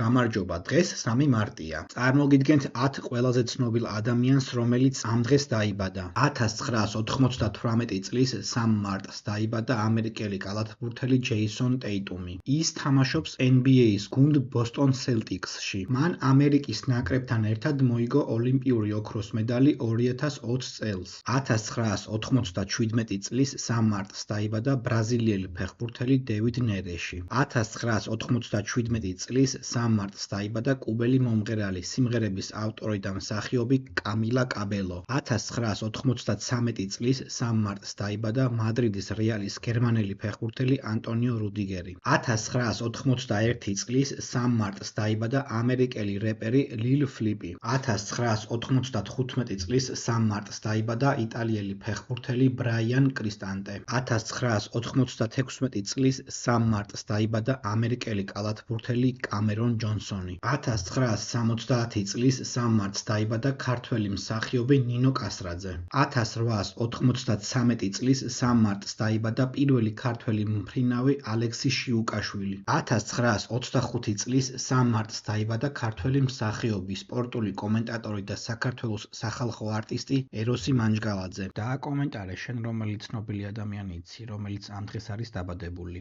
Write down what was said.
გამარჯობა, დღეს 3 მარტია. წარმოგიდგენთ 10 ყველაზე ცნობილ ადამიანს, რომელიც ამ დღეს დაიბადა. 1998 წლის 3 მარტს დაიბადა ამერიკელი კალათბურთელი ჯეისონ ტეიტუმი. ის თამაშობს NBA-ის გუნდ ბოსტონ სელტიკსში. მან ამერიკის ნაკრებთან ერთად მოიგო ოლიმპიური ოქროს მედალი 2020 წელს. 1997 წლის 3 მარტს დაიბადა ბრაზილიელი ფეხბურთელი დევიდ ნერეში. 1997 წლის 3 მარტს დაიბადა კუბელი მომღერალი, სიმღერების ავტორი და მსახიობი კამილა კაბელო. 1993 წლის 3 მარტს დაიბადა მადრიდის რეალის გერმანელი ფეხბურთელი ანტონიო რუდიგერი. 1991 წლის 3 მარტს დაიბადა ამერიკელი რეპერი ლილ ფლიპი. 1995 წლის 3 მარტს დაიბადა იტალიელი ფეხბურთელი ბრაიან კრისტანტე. 1996 წლის 3 მარტს დაიბადა ამერიკელი კალათბურთელი კამერონ ჯონსონი. 1970 წლის 3 მარტს დაიბადა ქართველი მსახიობი ნინო კასრაძე. 1893 წლის 3 მარტს დაიბადა პირველი ქართველი მფრინავი ალექსი შიუკაშვილი. 1925 წლის 3 მარტს დაიბადა ქართველი მსახიობი, სპორტული კომენტატორი და საქართველოს სახალხო არტისტი ეროსი მანჯგალაძე. დააკომენტარე შენ რომელი ცნობილი ადამიანი იცი, რომელიც ამ დღეს არის დაბადებული.